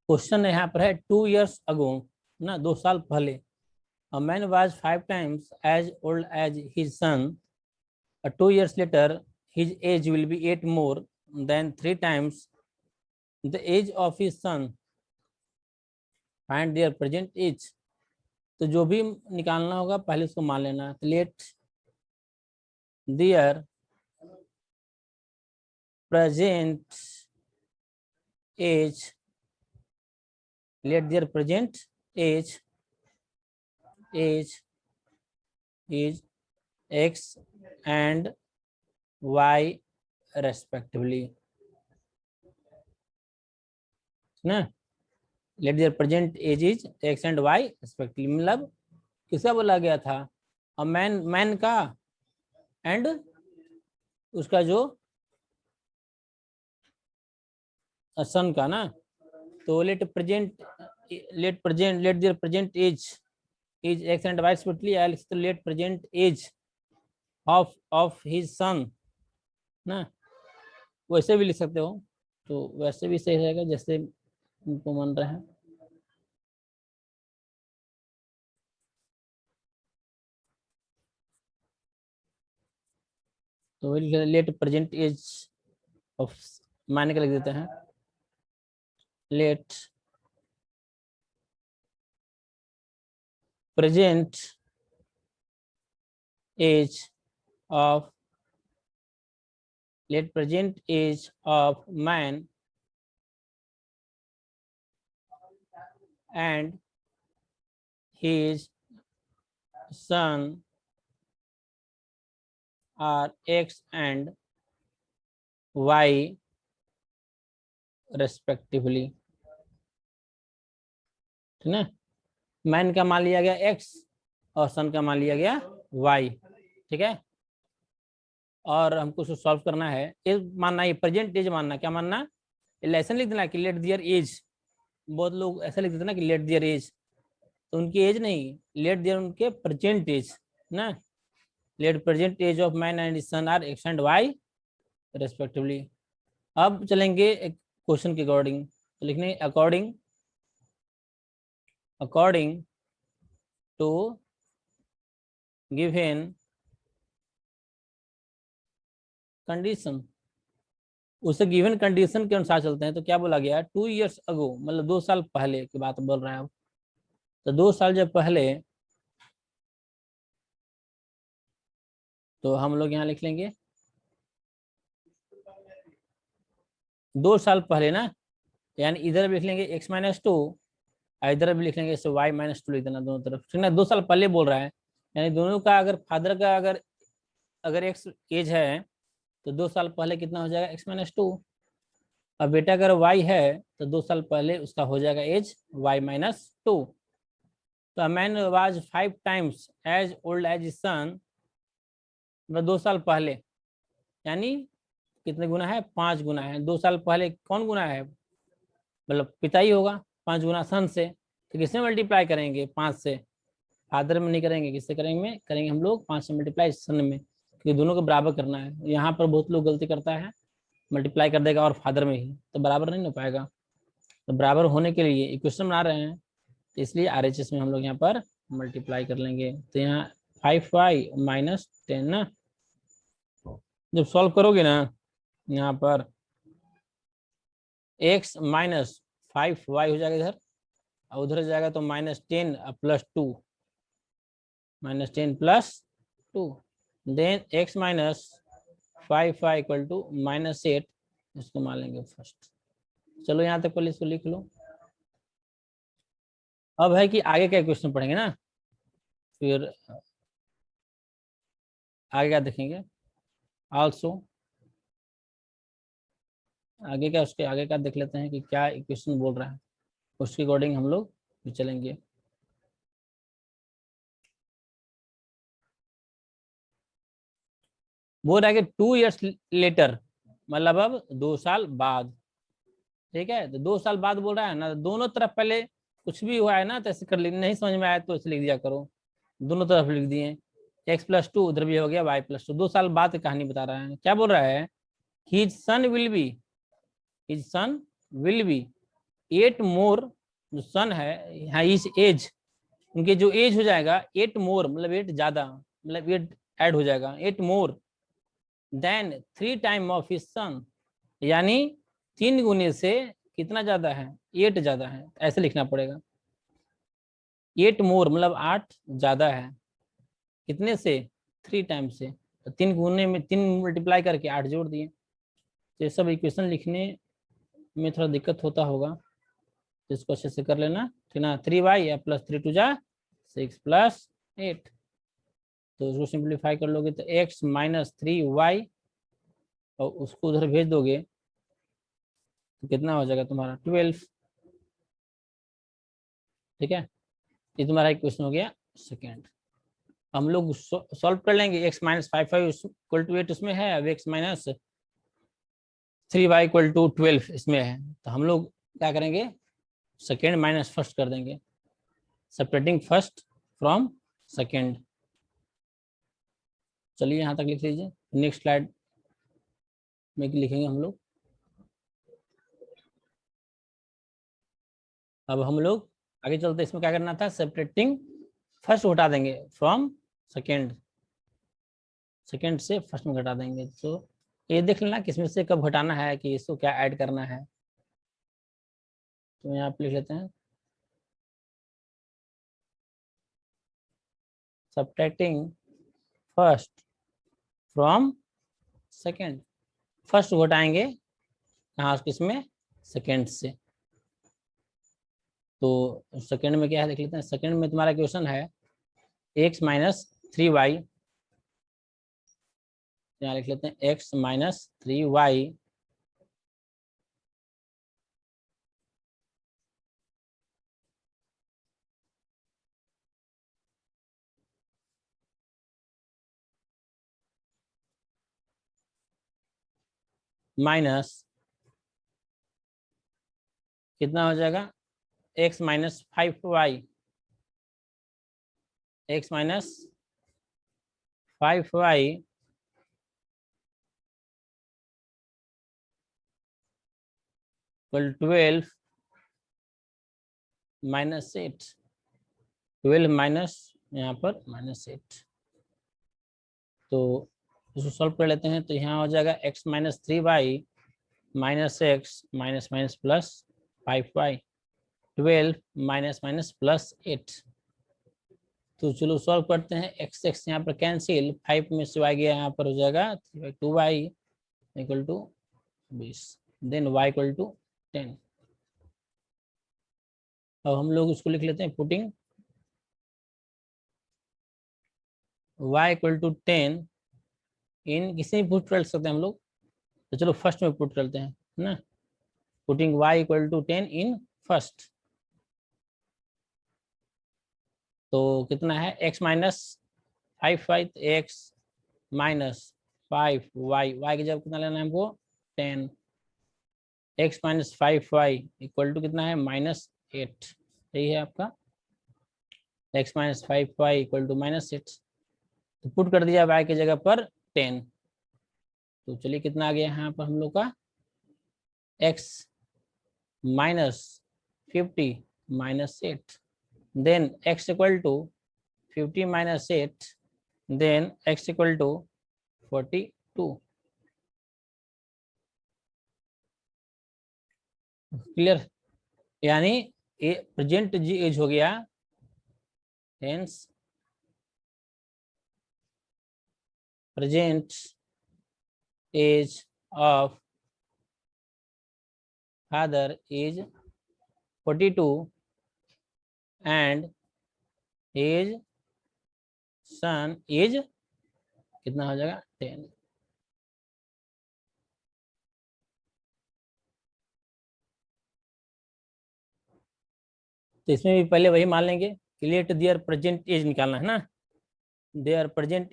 Question यहाँ पर है 2 years ago ना, 2 साल पहले, a man was 5 times as old as his son. 2 years later his age will be 8 more than 3 times the age of his son. Find their present age. तो जो भी निकालना होगा पहले उसको मान लेना। Let their present age, let their present age is x and Y respectively ना। Let their present age is x and Y respectively, मतलब किसका बोला गया था? मैन का एंड उसका जो सन का ना। तो let their present age is x and Y respectively, let present age of his son ना। वैसे भी लिख सकते हो, तो वैसे भी सही रहेगा जैसे उनको मान रहे हैं। तो लेट प्रेजेंट एज ऑफ, मान के लिख देते हैं let present age of man and his son are x and y respectively, ठीक है। मैन का मान लिया गया x और सन का मान लिया गया y, ठीक है। और हमको उसको सॉल्व करना है। ये मानना, ये प्रेजेंट एज मानना, क्या मानना? ऐसा लिख देना कि लेट दियर एज। बहुत लोग ऐसा लिख देते ना कि लेट दियर एज, तो उनकी एज नहीं, लेट दियर उनके प्रेजेंट एज ना। Let present age of man and son are X and Y respectively. अब चलेंगे एक क्वेश्चन के अकॉर्डिंग, तो लिखने अकॉर्डिंग टू गिवन कंडीशन। उसे गिवन कंडीशन के अनुसार चलते हैं। तो क्या बोला गया? 2 years अगो, मतलब 2 साल पहले की बात बोल रहे हैं अब। तो 2 साल जब पहले, तो हम लोग यहाँ लिख लेंगे 2 साल पहले ना, यानी इधर भी लिख लेंगे x - 2, इधर भी लिख लेंगे इसे y - 2 लिख देना दोनों तरफ, ठीक ना। 2 साल पहले बोल रहा है, यानी दोनों का अगर फादर का अगर x एज है तो 2 साल पहले कितना हो जाएगा? x - 2। और बेटा अगर y है तो 2 साल पहले उसका हो जाएगा एज y - 2। तो a man was 5 times as old as his son, मतलब 2 साल पहले, यानी कितने गुना है? 5 गुना है। 2 साल पहले कौन गुना है? मतलब पिता ही होगा। 5 गुना सन से, तो किससे मल्टीप्लाई करेंगे? 5 से। फादर में नहीं करेंगे, किससे करेंगे हम लोग? 5 से मल्टीप्लाई सन में, क्योंकि दोनों को बराबर करना है। यहाँ पर बहुत लोग गलती करता है, मल्टीप्लाई कर देगा और फादर में ही, तो बराबर नहीं हो पाएगा। तो बराबर होने के लिए इक्वेशन बना रहे हैं, तो इसलिए RHS में हम लोग यहाँ पर मल्टीप्लाई कर लेंगे। तो यहाँ 5y - 10 ना, जब सॉल्व करोगे ना यहाँ पर x - 5y हो जाएगा इधर, और उधर जाएगा तो -10 + 2, -10 + 2, देन x - 5y = -8। इसको मान लेंगे फर्स्ट। चलो यहाँ तक पहले इसको लिख लो। अब है कि आगे का क्वेश्चन पढ़ेंगे ना, फिर आगे क्या देखेंगे। आल्सो आगे का, उसके आगे का देख लेते हैं कि क्या इक्वेशन बोल रहा है, उसके अकॉर्डिंग हम लोग भी चलेंगे। बोल रहा है कि 2 years लेटर, मतलब अब 2 साल बाद, ठीक है। तो 2 साल बाद बोल रहा है ना, दोनों तरफ पहले कुछ भी हुआ है ना तो ऐसे कर ली, नहीं समझ में आया तो ऐसे लिख दिया करो। दोनों तरफ लिख दिए, x + 2 उधर भी हो गया, y + 2। 2 साल बाद की कहानी बता रहा है। क्या बोल रहा है? हिज सन विल बी 8 मोर जो सन है यहाँ इस एज, उनके जो एज हो जाएगा 8 मोर मतलब 8 ज्यादा, मतलब 8 ऐड हो जाएगा, 8 मोर देन 3 टाइम ऑफ हिज सन, यानी 3 गुने से कितना ज्यादा है, 8 ज्यादा है, ऐसे लिखना पड़ेगा। 8 मोर मतलब 8 ज्यादा है, कितने से, 3 टाइम से, तो 3 गुने में 3 मल्टीप्लाई करके 8 जोड़ दिए। तो ये सब इक्वेशन लिखने में थोड़ा दिक्कत होता होगा, तो इसको अच्छे से कर लेना, ठीक ना। 3y प्लस 3 2 जा 6 प्लस 8, तो उसको सिंप्लीफाई कर लोगे तो x माइनस 3y, और उसको उधर भेज दोगे तो कितना हो जाएगा तुम्हारा 12। ठीक है, ये तुम्हारा इक्वेशन हो गया सेकेंड। हम लोग सॉल्व कर लेंगे। X minus 5y equal to 8 उसमें है, अब x minus 3y equal to 12 इसमें है, तो हम लोग क्या करेंगे, सेकेंड माइनस फर्स्ट कर देंगे, सेपरेटिंग फर्स्ट फ्रॉम सेकेंड। चलिए यहाँ तक लिख लीजिए, नेक्स्ट स्लाइड में लिखेंगे हम लोग। अब हम लोग आगे चलते, इसमें क्या करना था, सेपरेटिंग फर्स्ट हटा देंगे फ्रॉम सेकेंड, सेकेंड से फर्स्ट में घटा देंगे। तो ये देख लेना किसमें से कब घटाना है, कि इसको क्या ऐड करना है। तो यहाँ पे लिख लेते हैं, subtracting first from second, first घटाएंगे कहाँ, किसमें, सेकेंड से। तो सेकेंड में क्या है देख लेते हैं, सेकेंड में तुम्हारा क्वेश्चन है एक्स माइनस 3y, यहाँ लिख लेते हैं एक्स माइनस 3y माइनस कितना हो जाएगा, x minus 5y, X minus 5y equal 12 minus 8, 12 minus यहाँ पर -8। तो इसको सॉल्व कर लेते हैं, तो यहाँ हो जाएगा x minus 3y minus x minus minus plus 5y, 12 minus minus plus 8। तो चलो सॉल्व करते हैं, एक्स एक्स यहाँ पर कैंसिल, 5 में से y गया, यहाँ पर हो जाएगा 3/2y equal to 20, then y equal to 10। अब हम लोग इसको लिख लेते हैं, putting y equal to 10 in, किसी भी पुट कर सकते हैं हम लोग, तो चलो फर्स्ट में पुट करते हैं ना, putting y equal to 10 in first. तो कितना है, x minus 5y, X minus 5y, y की जगह कितना लेना है हमको 10, x minus 5y equal to कितना है -8, यही है आपका x minus 5y equal to -8। तो पुट कर दिया y की जगह पर 10, तो चलिए कितना आ गया यहाँ पर हम लोग का, x minus 50 -8, then x equal to 50 -8, then x equal to 42। Clear, यानी ये प्रेजेंट जी एज हो गया, hence present age of father is 42 and age son is कितना हो जाएगा 10। तो इसमें भी पहले वही मान लेंगे कि लेट देयर प्रेजेंट एज निकालना है ना, there present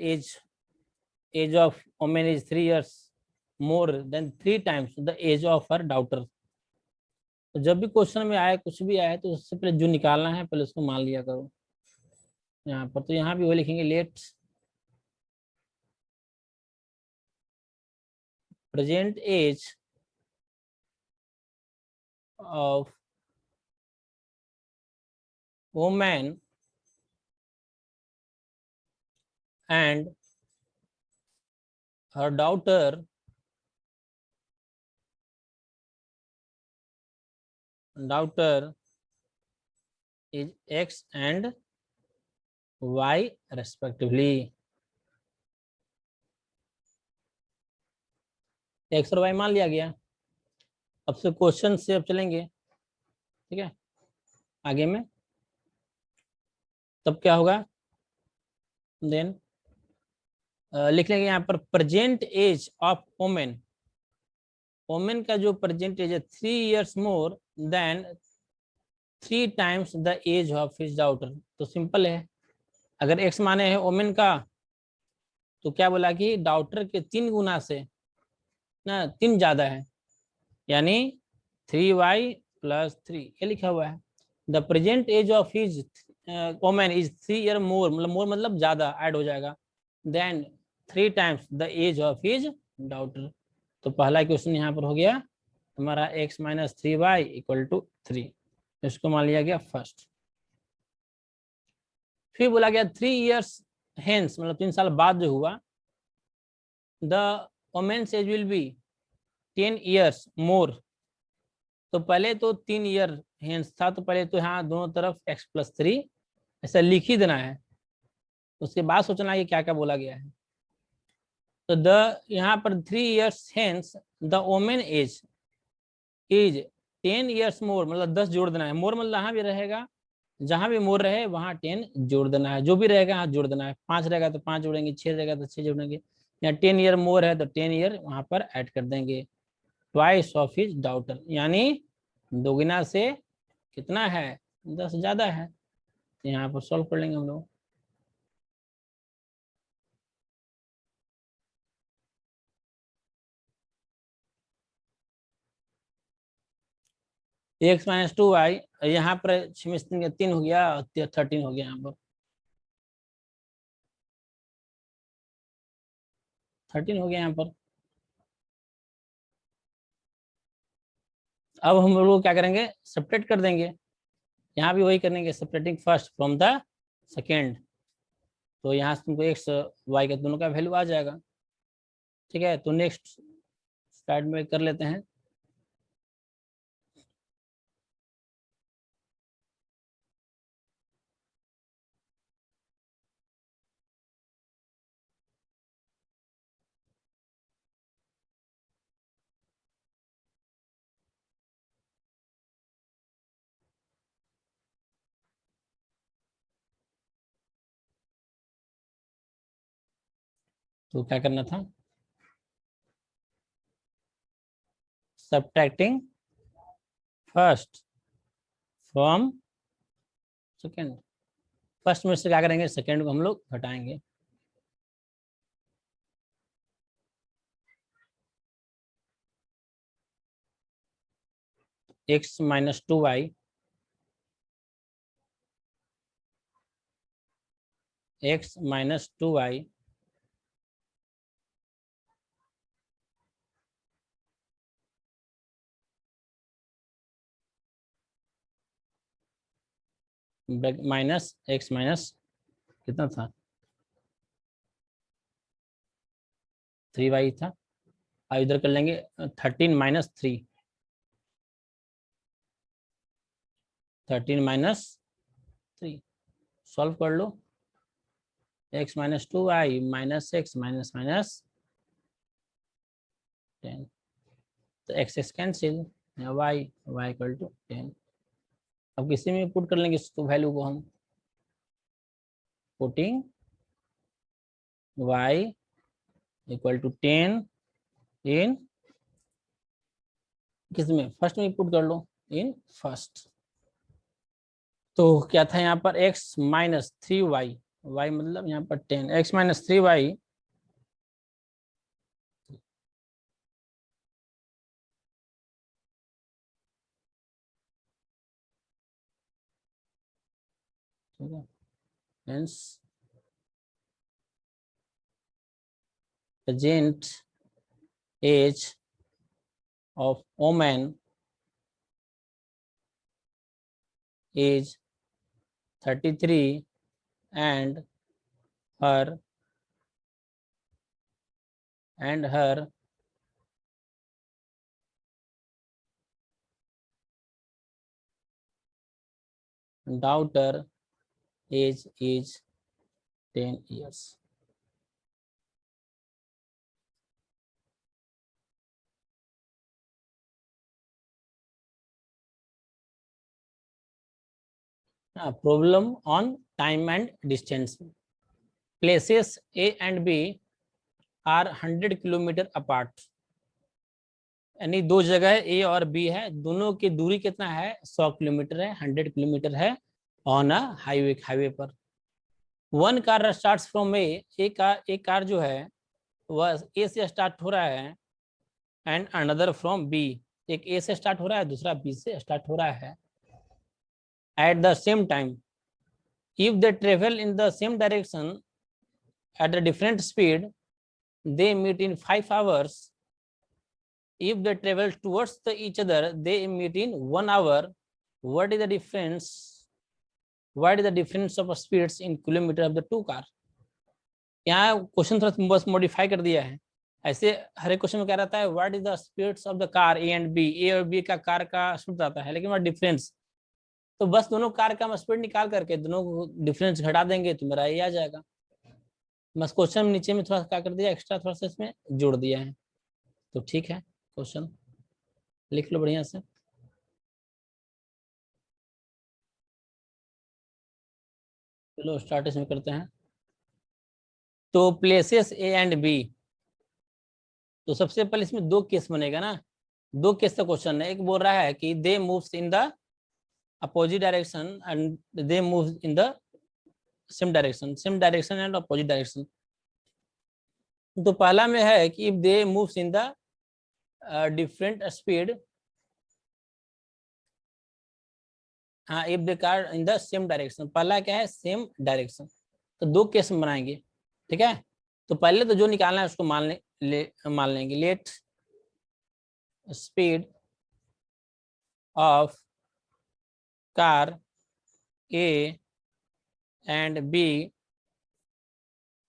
age of women is 3 years more than 3 times the age of her daughter. तो जब भी क्वेश्चन में आए, कुछ भी आए, तो उससे पहले जो निकालना है पहले उसको मान लिया करो यहाँ पर। तो यहाँ भी वही लिखेंगे, let present age of woman and her daughter is X and Y respectively. X और Y मान लिया गया। अब से क्वेश्चन से अब चलेंगे, ठीक है, आगे में। तब क्या होगा, देन लिख लेंगे यहाँ पर present age of women. Women का जो प्रेजेंट एज है 3 years more than 3 times the age of his daughter. तो सिंपल है, अगर एक्स माने है वोमेन का, तो क्या बोला कि डॉटर के 3 गुना से ना 3 ज्यादा है, यानी 3y + 3, ये लिखा हुआ है। The present age of his women is 3 year more, मतलब मोर मतलब ज्यादा ऐड हो जाएगा, then 3 times the age of his daughter. तो पहला क्वेश्चन यहाँ पर हो गया हमारा x - 3y = 3, इसको मान लिया गया फर्स्ट। फिर बोला गया 3 years हेंस, मतलब 3 साल बाद जो हुआ, the women's age will be 10 years more. तो पहले तो 3 ईयर हेंस था, तो पहले तो यहाँ दोनों तरफ x + 3 ऐसा लिख ही देना है, उसके बाद सोचना है कि क्या क्या बोला गया है। तो द यहाँ पर 3 years hence the women age is 10 years more, मतलब 10 जोड़ देना है। मोर मतलब यहाँ भी रहेगा, जहां भी मोर रहे वहां 10 जोड़ देना है, जो भी रहेगा यहाँ जोड़ देना है। 5 रहेगा तो 5 जोड़ेंगे, 6 रहेगा तो 6 जोड़ेंगे। यहाँ 10 year मोर है तो 10 year वहां पर ऐड कर देंगे। ट्वाइस ऑफ हिज डॉटर, यानी दोगुना से कितना है, 10 ज्यादा है। तो यहाँ पर सॉल्व कर लेंगे हम लोग। x - 2y, यहाँ पर 3 हो गया, 13 हो गया, यहाँ पर 13 हो गया यहाँ पर। अब हम लोग क्या करेंगे, सेपरेट कर देंगे। यहाँ भी वही करेंगे, separating first from the second. तो यहाँ से तुमको एक्स वाई का दोनों का वैल्यू आ जाएगा, ठीक है। तो नेक्स्ट स्लाइड में कर लेते हैं। तो क्या करना था, subtracting first from second. First में से क्या करेंगे, सेकेंड को हम लोग घटाएंगे। x - 2y, x - 2y minus x minus कितना था, 3y था। अब इधर कर लेंगे 13 - 3, 13 - 3 सॉल्व कर लो। x - 2y minus x minus minus 10, तो x कैंसिल, y = 10। अब किसी में पुट कर लेंगे इसको, वैल्यू को हम पुटिंग y = 10 इन किस में, फर्स्ट में पुट कर लो, इन फर्स्ट। तो क्या था यहाँ पर x - 3y, y मतलब यहाँ पर 10, x - 3y ठीक है। Hence present age of woman is 33 and her daughter age is 10 years. Problem on time and distance. Places A and B are 100 kilometre apart, यानी दो जगह ए और बी है, दोनों की दूरी कितना है, 100 किलोमीटर है, 100 किलोमीटर है ऑन अ हाईवे पर। वन कार स्टार्ट फ्रॉम ए, एक कार जो है वह ए से स्टार्ट हो रहा है, एंड अनदर फ्रॉम बी, एक ए से स्टार्ट हो रहा है, दूसरा बी से स्टार्ट हो रहा है। At the same time, if they travel in the same direction at a different speed, they meet in 5 hours. If they travel towards each other, they meet in 1 hour. What is the difference? What is the difference of speeds in kilometer of the two car? यहाँ question थोड़ा बस modify कर दिया है। ऐसे हर एक question में क्या रहता है, what is the speeds of the car A and B, A और बी का कार का स्पीड आता है, लेकिन वह डिफरेंस, तो बस दोनों कार का स्पीड निकाल करके दोनों को डिफरेंस घटा देंगे तो मेरा ये आ जाएगा। बस क्वेश्चन नीचे में थोड़ा सा क्या कर दिया, एक्स्ट्रा थोड़ा सा इसमें जोड़ दिया है, तो ठीक है, क्वेश्चन लिख लो बढ़िया से। चलो स्टार्ट इसमें करते हैं। तो प्लेसेस ए एंड बी, तो सबसे पहले इसमें दो केस बनेगा ना, दो केस का क्वेश्चन है। एक बोल रहा है कि they moves in the opposite direction and they moves in the same direction and opposite direction. तो पहला में है कि if they moves in the different speed, हाँ, if they car in the same direction, पहला क्या है, सेम डायरेक्शन। तो दो केस में बनाएंगे, ठीक है। तो पहले तो जो निकालना है उसको मान लेंगे। Let speed of car A and B,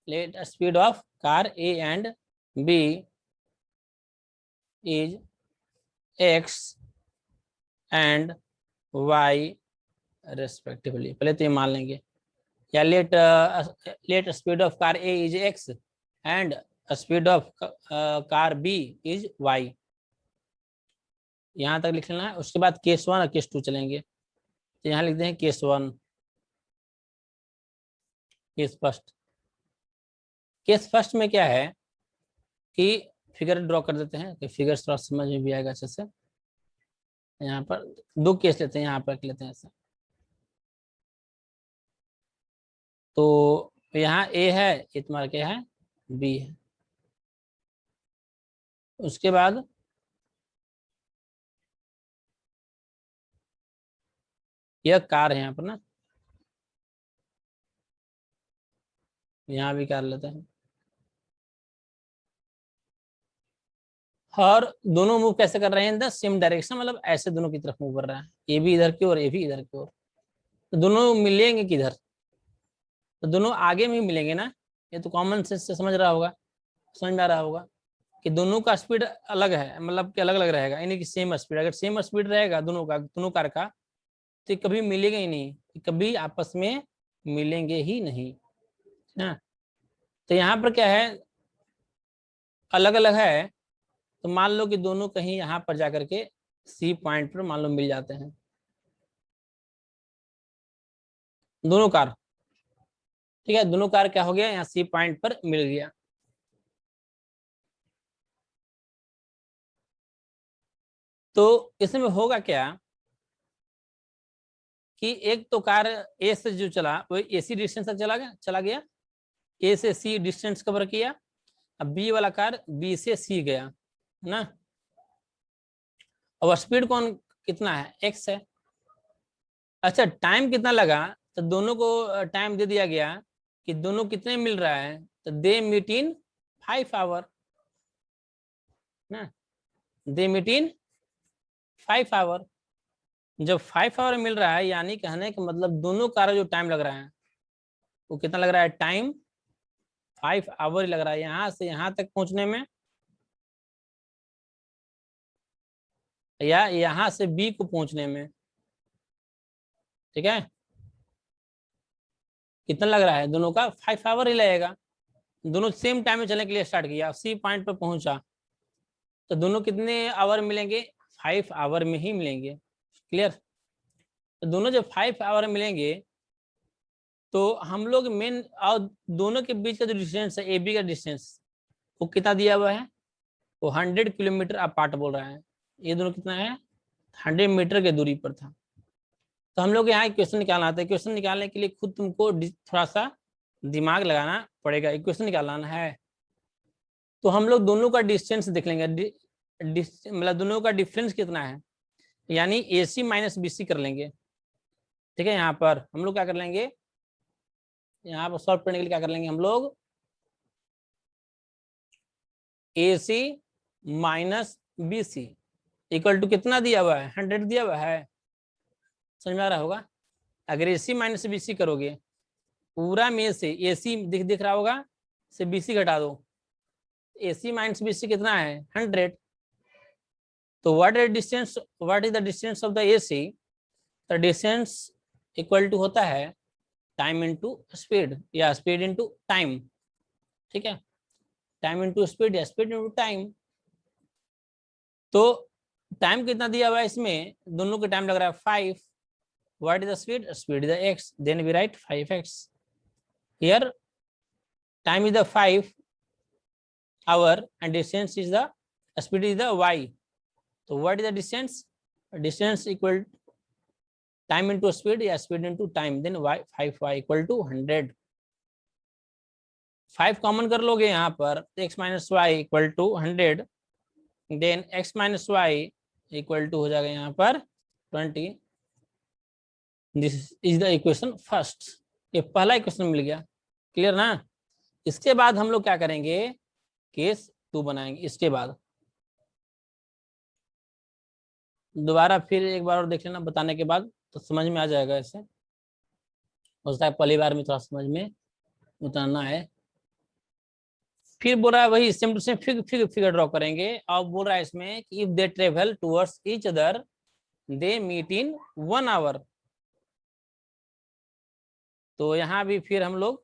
let speed of car A and B is X and Y respectively। पहले तो ये मान लेंगे, या let speed of car A is X and speed of car B is Y, यहाँ तक लिख लेना है। उसके बाद केस 1 और केस 2 चलेंगे, तो यहाँ लिखते हैं case 1, case first. Case first में क्या है कि फिगर ड्रॉ कर देते हैं, तो फिगर थोड़ा समझ में भी आएगा अच्छे से। यहाँ पर दो केस लेते हैं, यहाँ पर लेते हैं ऐसे। तो यहाँ ए है, ये तुम्हारा क्या है, बी है। उसके बाद यह कार है यहाँ पर ना, यहाँ भी कार लेते हैं। और दोनों मूव कैसे कर रहे हैं, इन द सेम डायरेक्शन, मतलब ऐसे दोनों की तरफ मूव कर रहा है, ये भी इधर की ओर, ये भी इधर की ओर। तो दोनों मिलेंगे किधर, तो दोनों आगे में मिलेंगे ना, ये तो कॉमन सेंस से समझ रहा होगा, समझ में आ रहा होगा कि दोनों का स्पीड अलग है, मतलब कि अलग अलग रहेगा, यानी कि सेम स्पीड। अगर सेम स्पीड रहेगा दोनों का, दोनों कार का, तो कभी मिलेगा ही नहीं, कभी आपस में मिलेंगे ही नहीं ना। तो यहाँ पर क्या है, अलग अलग है, तो मान लो कि दोनों कहीं यहाँ पर जाकर के सी पॉइंट पर मान लो मिल जाते हैं दोनों कार, ठीक है। दोनों कार क्या हो गया, यहाँ सी पॉइंट पर मिल गया। तो इसमें होगा क्या कि एक तो कार ए से जो चला वो ए सी डिस्टेंस तक चला गया, ए से सी डिस्टेंस कवर किया। अब बी वाला कार बी से सी गया ना, अब स्पीड कौन कितना है, एक्स है। अच्छा, टाइम कितना लगा, तो दोनों को टाइम दे दिया गया कि दोनों कितने मिल रहा है, तो दे मीट इन 5 आवर ना, दे मीट इन 5 आवर। जब 5 आवर मिल रहा है यानी कहने का मतलब दोनों कार्य जो टाइम लग रहा है वो कितना लग रहा है, टाइम 5 आवर लग रहा है यहाँ से यहाँ तक पहुंचने में, या यहाँ से बी को पहुंचने में। ठीक है, कितना लग रहा है, दोनों का 5 आवर ही लगेगा। दोनों सेम टाइम में चलने के लिए स्टार्ट किया, सी पॉइंट पर पहुंचा, तो दोनों कितने आवर मिलेंगे, 5 आवर में ही मिलेंगे। क्लियर, तो दोनों जब 5 आवर मिलेंगे तो हम लोग मेन और दोनों के बीच का जो डिस्टेंस है ए बी का डिस्टेंस वो कितना दिया हुआ है, वो 100 किलोमीटर अपार्ट बोल रहा है। ये दोनों कितना है, 100 मीटर के दूरी पर था। तो हम लोग यहाँ क्वेश्चन निकालना आता है, क्वेश्चन निकालने के लिए खुद तुमको थोड़ा सा दिमाग लगाना पड़ेगा, इक्वेशन निकालना है। तो हम लोग दोनों का डिस्टेंस देख लेंगे, मतलब दोनों का डिफरेंस कितना है, यानी ए सी माइनस बी सी कर लेंगे। ठीक है, यहाँ पर हम लोग क्या कर लेंगे, यहाँ पर सॉल्व करने के लिए क्या कर लेंगे हम लोग, A C minus B C equal to कितना दिया हुआ है, 100 दिया हुआ है, समझ में आ रहा होगा। अगर ए सी माइनस बी सी करोगे पूरा में से ए सी दिख रहा होगा से बी सी घटा दो, ए सी माइनस बी सी कितना है 100। तो what is distance, what is the distance of the A C, the distance equal to होता है टाइम इनटू स्पीड या स्पीड इनटू टाइम। ठीक है, टाइम इनटू स्पीड या स्पीड इनटू टाइम। तो टाइम कितना दिया हुआ है इसमें, दोनों के टाइम लग रहा है 5। What is the speed, speed is the x, then we write 5x। Here time is the 5 hour and distance is the speed is the y। तो what is the distance, distance equal time into speed या speed into time, then y 5y equal to 100। 5 common कर लोगे यहाँ पर, x minus Y equal to 100, then x minus Y equal to हो जाएगा यहाँ पर 20। This is the equation first, ये पहला इक्वेशन मिल गया। क्लियर ना। इसके बाद हम लोग क्या करेंगे, केस 2 बनाएंगे। इसके बाद दोबारा फिर एक बार और देख लेना बताने के बाद, तो समझ में आ जाएगा। ऐसे हो सकता है पहली बार में थोड़ा समझ में उतरना है। फिर बोल रहा है वही same to same figure draw करेंगे, और बोल रहा है इसमें कि if they travel towards each other they meet in 1 hour. तो यहाँ भी फिर हम लोग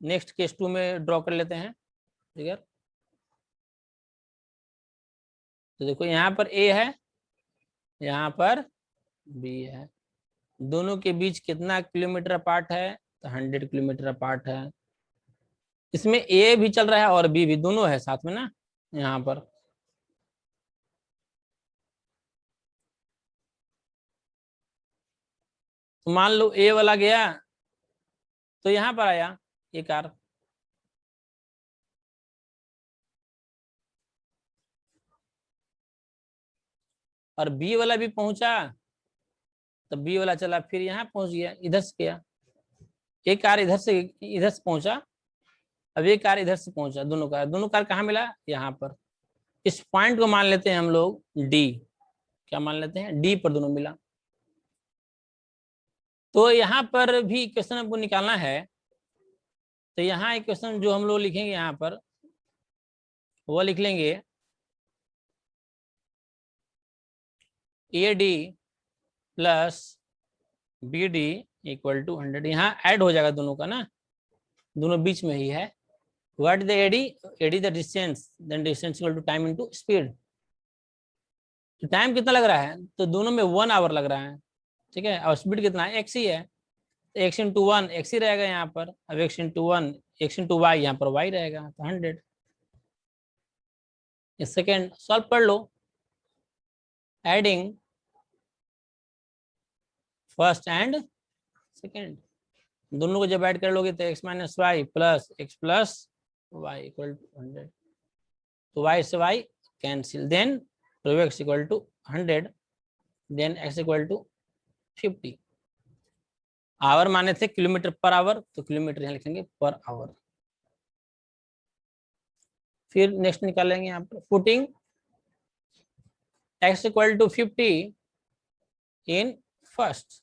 नेक्स्ट केस 2 में ड्रॉ कर लेते हैं फिगर। तो देखो यहाँ पर ए है, यहाँ पर बी है, दोनों के बीच कितना किलोमीटर अपार्ट है, तो 100 किलोमीटर अपार्ट है। इसमें ए भी चल रहा है और बी भी, दोनों है साथ में ना यहाँ पर। तो मान लो ए वाला गया तो यहाँ पर आया ये कार, और बी वाला भी पहुंचा, तो बी वाला चला फिर यहाँ पहुंच गया, इधर से गया। एक कार इधर से पहुंचा, अब एक कार इधर से पहुंचा, दोनों कार कहाँ मिला, यहाँ पर। इस पॉइंट को मान लेते हैं हम लोग डी, क्या मान लेते हैं, डी पर दोनों मिला। तो यहाँ पर भी क्वेश्चन हमको निकालना है। तो यहाँ एक क्वेश्चन जो हम लोग लिखेंगे यहाँ पर, वो लिख लेंगे A D plus B D equal to 100। यहाँ ऐड हो जाएगा दोनों का ना, दोनों बीच में ही है। What the AD, AD the distance, then distance equal to time into speed. तो टाइम कितना लग रहा है, तो दोनों में 1 आवर लग रहा है। ठीक है, और स्पीड कितना है, एक्स ही है, तो एक्स इंटू 1 एक्स ही रहेगा यहाँ पर। अब X into 1 X into Y, यहाँ पर वाई रहेगा, तो 100। सेकेंड सॉल्व कर लो, एडिंग फर्स्ट एंड सेकेंड, दोनों को जब ऐड कर लोगे तो X minus Y plus X plus Y equal to 100। तो वाई से Y cancel, then two X equal to 100, then X equal to 50। Hour माने थे किलोमीटर पर आवर, तो किलोमीटर यहाँ लिखेंगे पर आवर। फिर नेक्स्ट निकालेंगे यहाँ पर, putting X equal to 50 in first.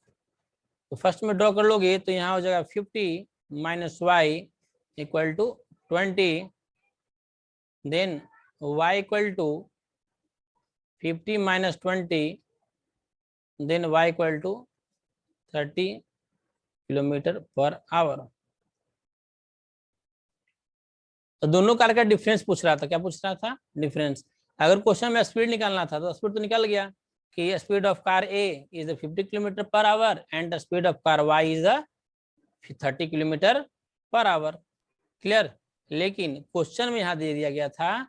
तो फर्स्ट में ड्रॉ कर लोगे तो यहाँ हो जाएगा 50 minus Y equal to 20, then y equal to 50 minus 20, then y equal to 30 kilometre per hour. तो दोनों कार का डिफरेंस पूछ रहा था। क्या पूछ रहा था? डिफरेंस। अगर क्वेश्चन में स्पीड निकालना था तो स्पीड तो निकल गया कि speed of car A is 50 kilometre per hour and the speed of car Y is 30 kilometre per hour. Clear. लेकिन क्वेश्चन में यहाँ दे दिया गया था,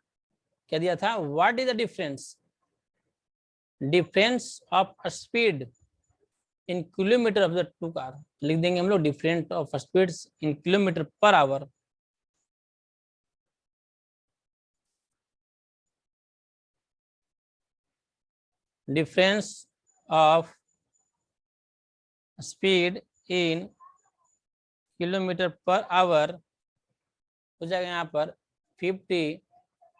क्या दिया था? What is the difference, difference of speed in kilometre of the two car. लिख देंगे हम लोग difference of speeds in kilometre per hour. Difference of speed in kilometre per hour हो जाएगा यहाँ पर 50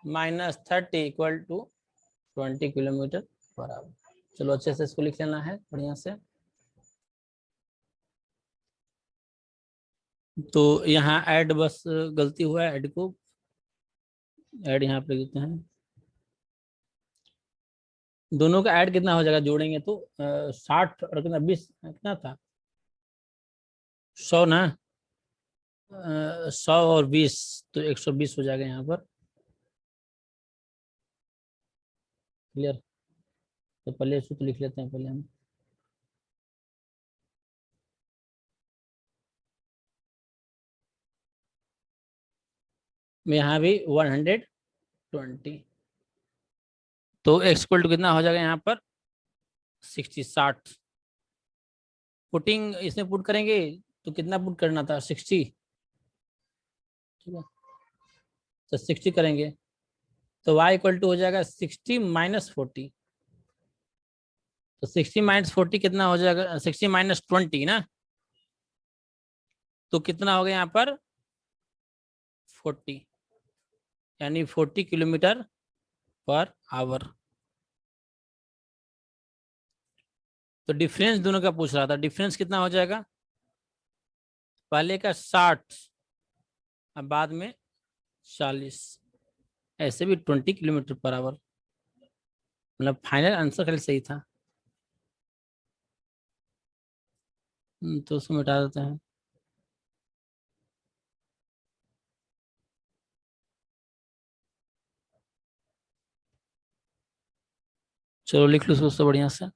minus 30 equal to 20 kilometre per hour. चलो अच्छे से इसको लिख लेना है बढ़िया से। तो यहाँ ऐड बस गलती हुआ है, ऐड को ऐड यहाँ पे लिखते हैं। दोनों का ऐड कितना हो जाएगा जोड़ेंगे तो 60 और कितना 20 कितना था 100 ना, 100 और 20 तो 120 हो जाएगा यहाँ पर। क्लियर। तो पहले सूत्र लिख लेते हैं पहले हम। यहाँ भी 120, तो एक्स इक्वल टू कितना हो जाएगा यहाँ पर 60। पुटिंग इसमें पुट करेंगे तो कितना पुट करना था 60, ठीक है। तो 60 करेंगे तो y इक्वल टू हो जाएगा 60 माइनस 40। तो 60 माइनस 40 कितना हो जाएगा 60 माइनस 20 ना, तो कितना हो गया यहाँ पर 40, यानी 40 किलोमीटर पर आवर। तो डिफरेंस दोनों का पूछ रहा था, डिफरेंस कितना हो जाएगा, पहले का 60 अब बाद में 40, ऐसे भी 20 किलोमीटर पर आवर। मतलब फाइनल आंसर खाली सही था। तो उसको मिटा देते हैं। चलो लिख लो उसको बढ़िया से।